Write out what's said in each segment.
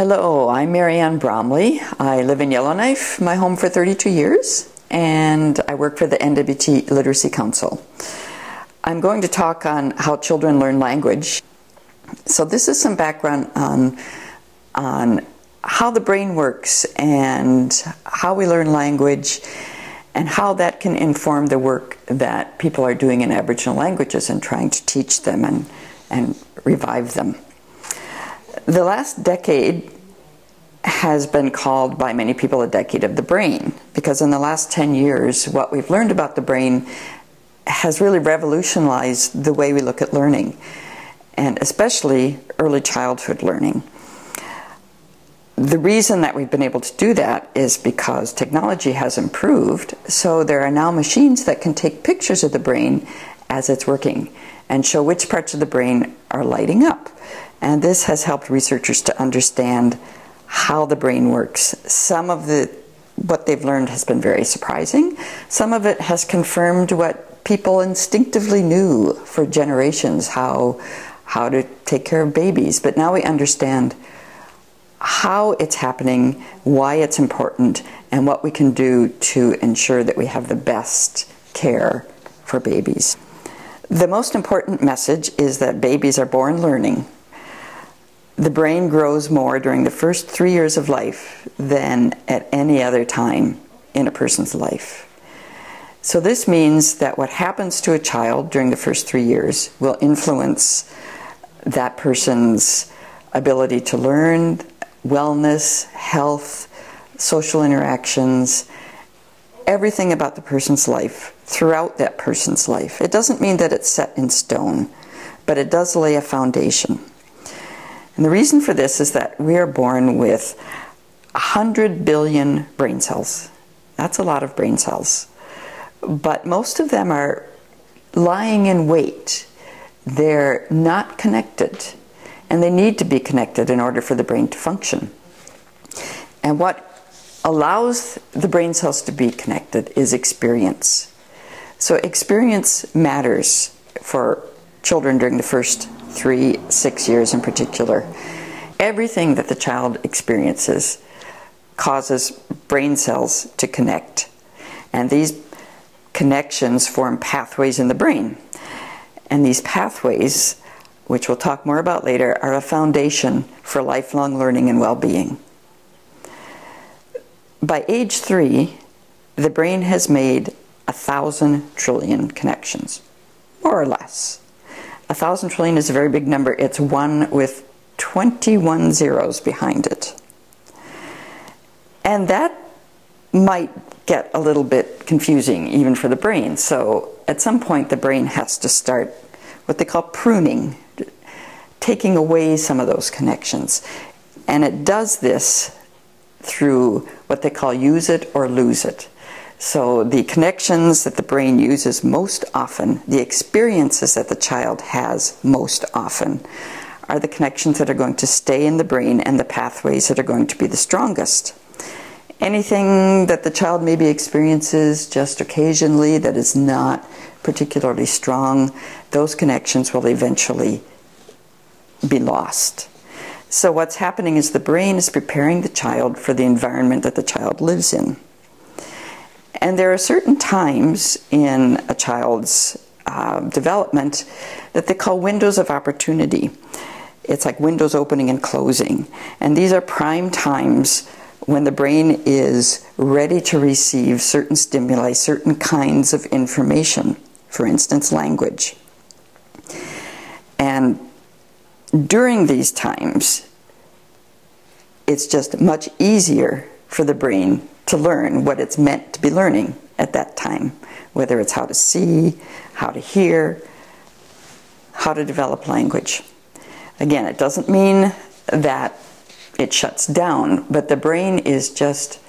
Hello, I'm Marianne Bromley. I live in Yellowknife, my home for 32 years, and I work for the NWT Literacy Council. I'm going to talk on how children learn language. So this is some background on how the brain works and how we learn language and how that can inform the work that people are doing in Aboriginal languages and trying to teach them and revive them. The last decade has been called by many people a decade of the brain, because in the last 10 years what we've learned about the brain has really revolutionized the way we look at learning, and especially early childhood learning. The reason that we've been able to do that is because technology has improved, so there are now machines that can take pictures of the brain as it's working and show which parts of the brain are lighting up. And this has helped researchers to understand how the brain works. Some of what they've learned has been very surprising. Some of it has confirmed what people instinctively knew for generations, how to take care of babies. But now we understand how it's happening, why it's important, and what we can do to ensure that we have the best care for babies. The most important message is that babies are born learning. The brain grows more during the first 3 years of life than at any other time in a person's life. So this means that what happens to a child during the first 3 years will influence that person's ability to learn, wellness, health, social interactions, everything about the person's life throughout that person's life. It doesn't mean that it's set in stone, but it does lay a foundation. And the reason for this is that we are born with 100 billion brain cells. That's a lot of brain cells. But most of them are lying in wait. They're not connected. And they need to be connected in order for the brain to function. And what allows the brain cells to be connected is experience. So experience matters for children during the first 6 years in particular. Everything that the child experiences causes brain cells to connect. And these connections form pathways in the brain. And these pathways, which we'll talk more about later, are a foundation for lifelong learning and well-being. By age 3, the brain has made 1,000 trillion connections, more or less. 1,000 trillion is a very big number. It's 1 with 21 zeros behind it. And that might get a little bit confusing even for the brain. So at some point the brain has to start what they call pruning, taking away some of those connections. And it does this through what they call use it or lose it. So the connections that the brain uses most often, the experiences that the child has most often, are the connections that are going to stay in the brain and the pathways that are going to be the strongest. Anything that the child maybe experiences just occasionally that is not particularly strong, those connections will eventually be lost. So what's happening is the brain is preparing the child for the environment that the child lives in. And there are certain times in a child's development that they call windows of opportunity. It's like windows opening and closing. And these are prime times when the brain is ready to receive certain stimuli, certain kinds of information, for instance, language. And during these times, it's just much easier for the brain to learn what it's meant to be learning at that time, whether it's how to see, how to hear, how to develop language. Again, it doesn't mean that it shuts down, but the brain is just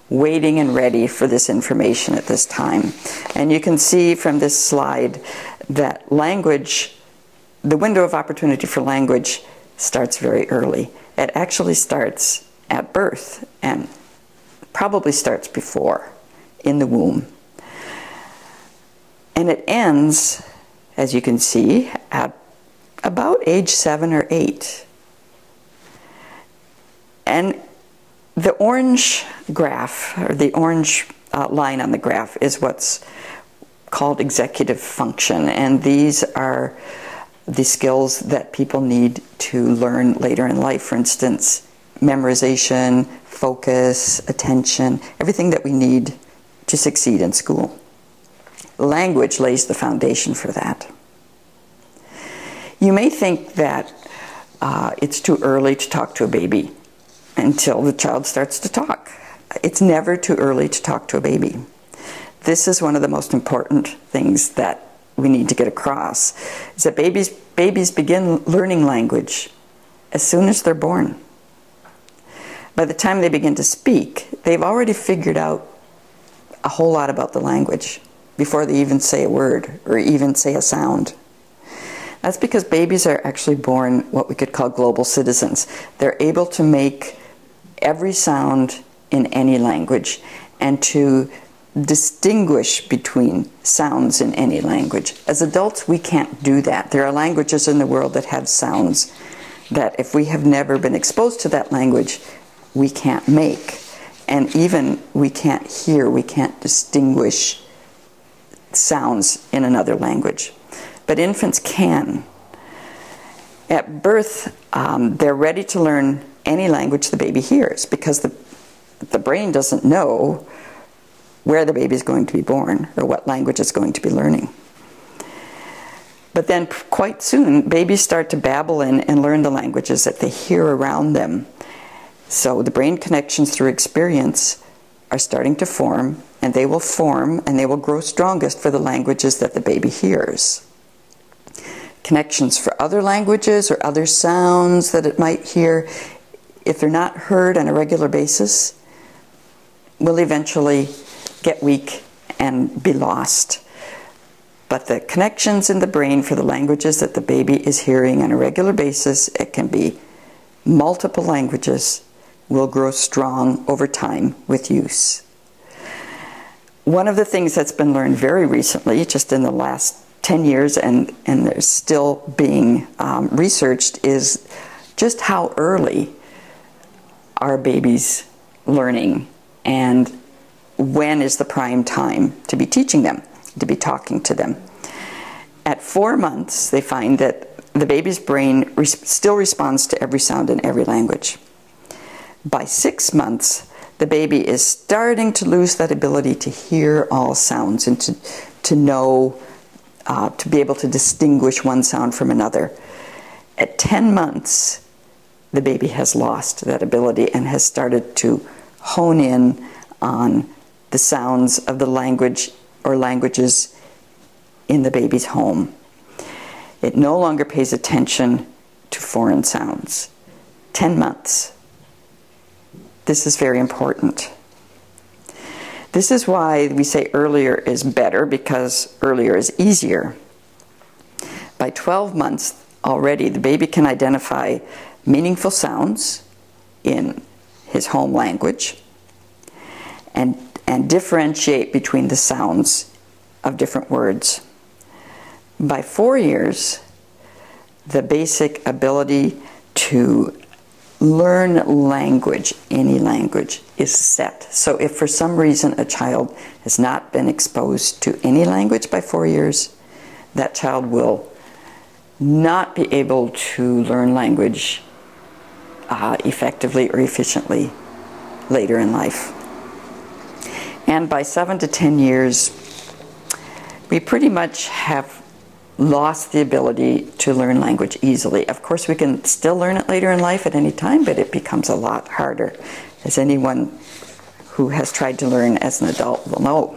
waiting and ready for this information at this time. And you can see from this slide that language, the window of opportunity for language, starts very early. It actually starts at birth and probably starts before, in the womb. And it ends, as you can see, at about age 7 or 8. And the orange graph, or the orange line on the graph, is what's called executive function, and these are the skills that people need to learn later in life. For instance, memorization, focus, attention, everything that we need to succeed in school. Language lays the foundation for that. You may think that it's too early to talk to a baby until the child starts to talk. It's never too early to talk to a baby. This is one of the most important things that we need to get across, is that babies begin learning language as soon as they're born. By the time they begin to speak, they've already figured out a whole lot about the language before they even say a word or even say a sound. That's because babies are actually born what we could call global citizens. They're able to make every sound in any language and to distinguish between sounds in any language. As adults, we can't do that. There are languages in the world that have sounds that if we have never been exposed to that language, we can't make. And even we can't hear, we can't distinguish sounds in another language. But infants can. At birth, they're ready to learn any language the baby hears, because the brain doesn't know where the baby is going to be born or what language it's going to be learning. But then quite soon, babies start to babble in and learn the languages that they hear around them. So the brain connections through experience are starting to form, and they will form and they will grow strongest for the languages that the baby hears. Connections for other languages or other sounds that it might hear, if they're not heard on a regular basis, will eventually get weak and be lost. But the connections in the brain for the languages that the baby is hearing on a regular basis, it can be multiple languages, will grow strong over time with use. One of the things that's been learned very recently, just in the last 10 years, and there's still being researched, is just how early are babies learning, and when is the prime time to be teaching them, to be talking to them. At 4 months, they find that the baby's brain still responds to every sound in every language. By 6 months, the baby is starting to lose that ability to hear all sounds and to know, to be able to distinguish one sound from another. At 10 months, the baby has lost that ability and has started to hone in on the sounds of the language or languages in the baby's home. It no longer pays attention to foreign sounds. 10 months. This is very important. This is why we say earlier is better, because earlier is easier. By 12 months already, the baby can identify meaningful sounds in his home language and differentiate between the sounds of different words. By 4 years, the basic ability to learn language, any language, is set. So if for some reason a child has not been exposed to any language by 4 years, that child will not be able to learn language effectively or efficiently later in life. And by 7 to 10 years, we pretty much have lost the ability to learn language easily. Of course, we can still learn it later in life at any time, but it becomes a lot harder, as anyone who has tried to learn as an adult will know.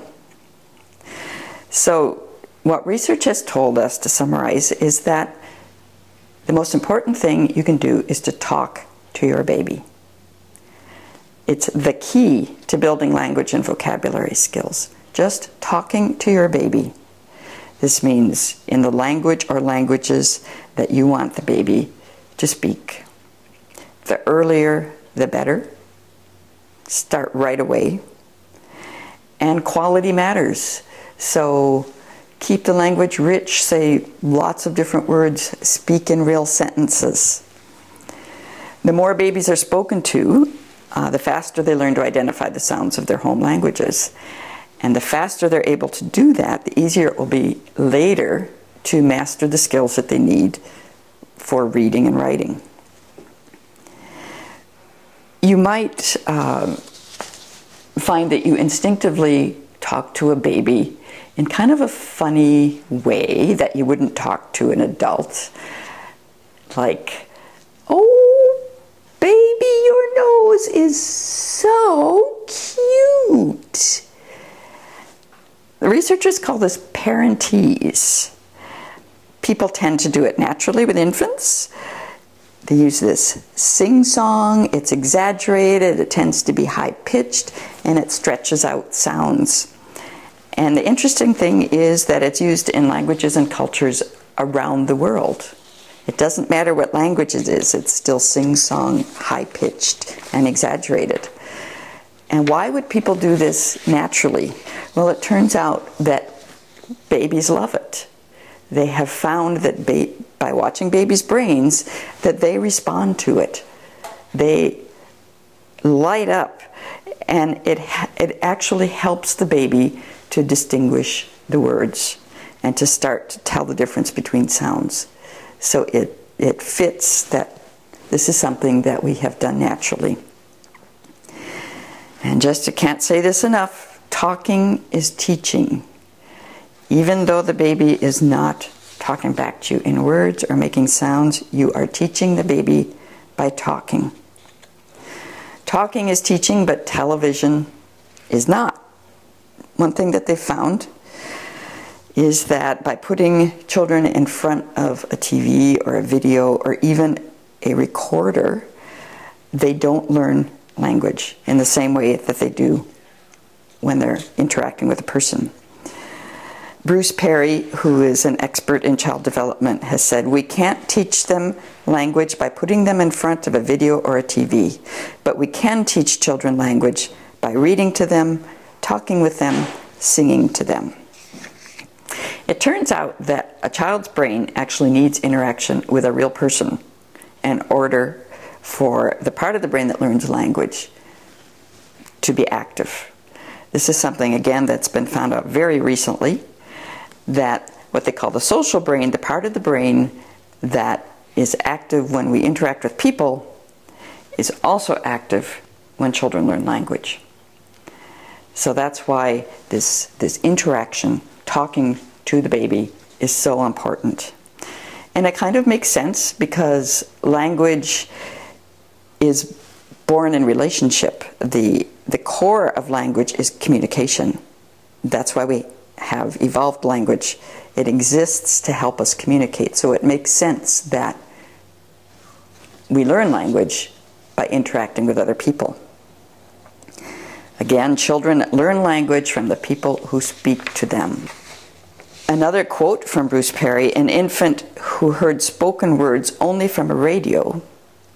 So what research has told us, to summarize, is that the most important thing you can do is to talk to your baby. It's the key to building language and vocabulary skills. Just talking to your baby. This means in the language or languages that you want the baby to speak. The earlier, the better. Start right away. And quality matters. So keep the language rich, say lots of different words, speak in real sentences. The more babies are spoken to, the faster they learn to identify the sounds of their home languages. And the faster they're able to do that, the easier it will be later to master the skills that they need for reading and writing. You might find that you instinctively talk to a baby in kind of a funny way that you wouldn't talk to an adult. Like, "Oh, baby, your nose is so cute." The researchers call this parentese. People tend to do it naturally with infants. They use this sing-song, it's exaggerated, it tends to be high-pitched, and it stretches out sounds. And the interesting thing is that it's used in languages and cultures around the world. It doesn't matter what language it is, it's still sing-song, high-pitched, and exaggerated. And why would people do this naturally? Well, it turns out that babies love it. They have found that by watching babies' brains, that they respond to it. They light up, and it actually helps the baby to distinguish the words and to start to tell the difference between sounds. So it fits that this is something that we have done naturally. And just, I can't say this enough, talking is teaching. Even though the baby is not talking back to you in words or making sounds, you are teaching the baby by talking. Talking is teaching, but television is not. One thing that they found is that by putting children in front of a TV or a video or even a recorder, they don't learn language in the same way that they do when they're interacting with a person. Bruce Perry, who is an expert in child development, has said, "We can't teach them language by putting them in front of a video or a TV, but we can teach children language by reading to them, talking with them, singing to them." It turns out that a child's brain actually needs interaction with a real person in order for the part of the brain that learns language to be active. This is something, again, that's been found out very recently, that what they call the social brain, the part of the brain that is active when we interact with people, is also active when children learn language. So that's why this interaction, talking to the baby, is so important. And it kind of makes sense because language is born in relationship. The core of language is communication. That's why we have evolved language. It exists to help us communicate. So it makes sense that we learn language by interacting with other people. Again, children learn language from the people who speak to them. Another quote from Bruce Perry: "An infant who heard spoken words only from a radio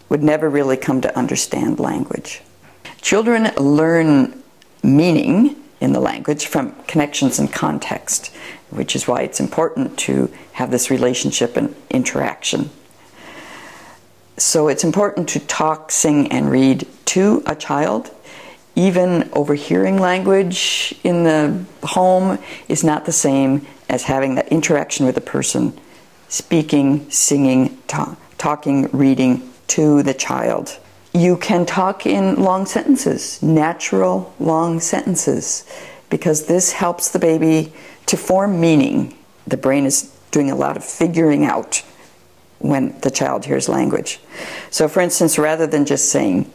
would never really come to understand language." Children learn meaning in the language from connections and context, which is why it's important to have this relationship and interaction. So it's important to talk, sing, and read to a child. Even overhearing language in the home is not the same as having that interaction with a person, speaking, singing, talking, reading to the child. You can talk in long sentences, natural long sentences, because this helps the baby to form meaning. The brain is doing a lot of figuring out when the child hears language. So for instance, rather than just saying,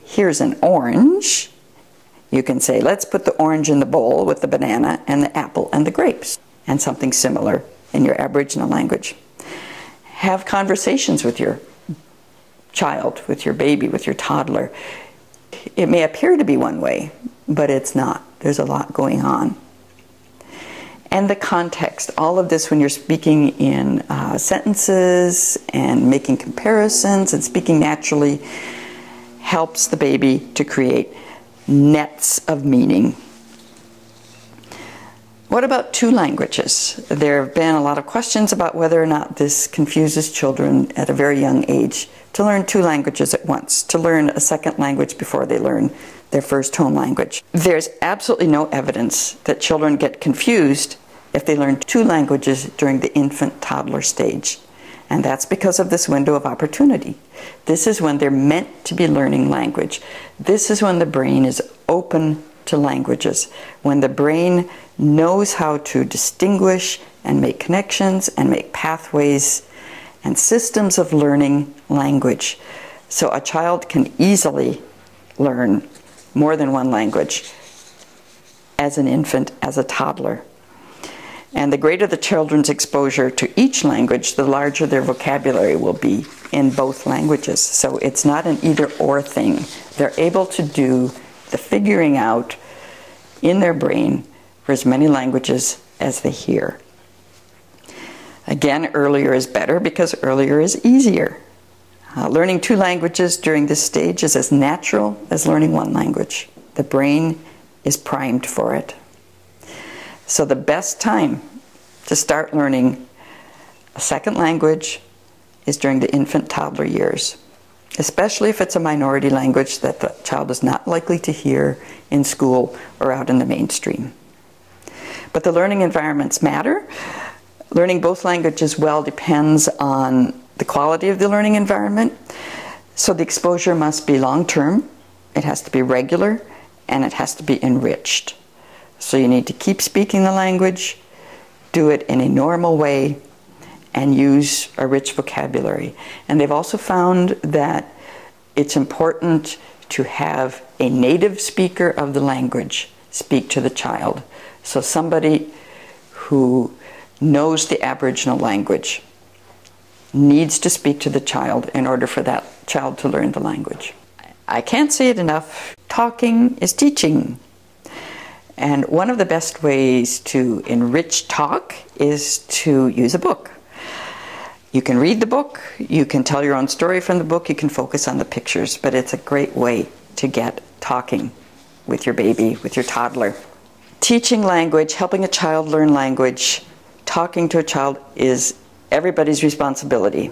"Here's an orange," you can say, "Let's put the orange in the bowl with the banana and the apple and the grapes," and something similar in your Aboriginal language. Have conversations with your child, with your baby, with your toddler. It may appear to be one way, but it's not. There's a lot going on. And the context, all of this when you're speaking in sentences and making comparisons and speaking naturally, helps the baby to create nets of meaning. What about two languages? There have been a lot of questions about whether or not this confuses children at a very young age to learn two languages at once, to learn a second language before they learn their first home language. There's absolutely no evidence that children get confused if they learn two languages during the infant-toddler stage. And that's because of this window of opportunity. This is when they're meant to be learning language. This is when the brain is open to languages, when the brain knows how to distinguish and make connections and make pathways and systems of learning language. So a child can easily learn more than one language as an infant, as a toddler. And the greater the children's exposure to each language, the larger their vocabulary will be in both languages. So it's not an either-or thing. They're able to do the figuring out in their brain for as many languages as they hear. Again, earlier is better because earlier is easier. Learning two languages during this stage is as natural as learning one language. The brain is primed for it. So the best time to start learning a second language is during the infant-toddler years, especially if it's a minority language that the child is not likely to hear in school or out in the mainstream. But the learning environments matter. Learning both languages well depends on the quality of the learning environment. So the exposure must be long-term, it has to be regular, and it has to be enriched. So you need to keep speaking the language, do it in a normal way, and use a rich vocabulary. And they've also found that it's important to have a native speaker of the language speak to the child. So somebody who knows the Aboriginal language needs to speak to the child in order for that child to learn the language. I can't say it enough. Talking is teaching. And one of the best ways to enrich talk is to use a book. You can read the book, you can tell your own story from the book, you can focus on the pictures, but it's a great way to get talking with your baby, with your toddler. Teaching language, helping a child learn language, talking to a child is everybody's responsibility.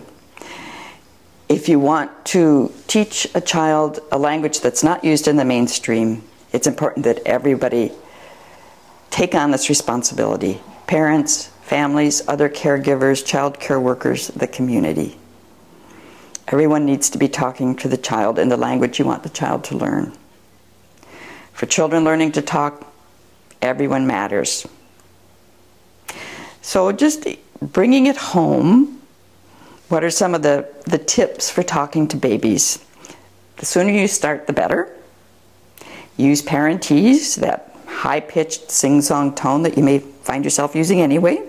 If you want to teach a child a language that's not used in the mainstream, it's important that everybody take on this responsibility. Parents, families, other caregivers, child care workers, the community. Everyone needs to be talking to the child in the language you want the child to learn. For children learning to talk, everyone matters. So just bringing it home, what are some of the tips for talking to babies? The sooner you start, the better. Use parentese, that high-pitched sing-song tone that you may find yourself using anyway.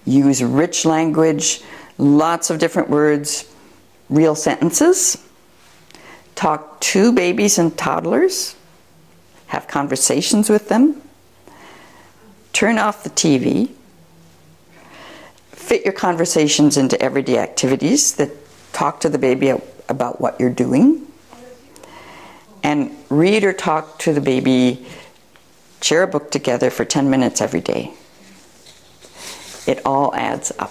Use rich language, lots of different words, real sentences. Talk to babies and toddlers. Have conversations with them. Turn off the TV. Fit your conversations into everyday activities that talk to the baby about what you're doing. And read or talk to the baby, share a book together for 10 minutes every day. It all adds up.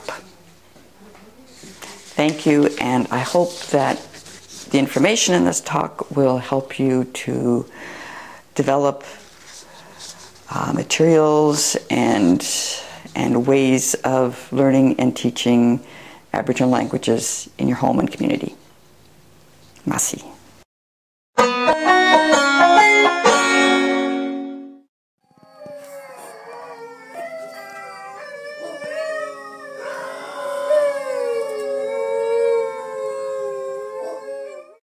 Thank you, and I hope that the information in this talk will help you to develop materials and ways of learning and teaching Aboriginal languages in your home and community. Masi.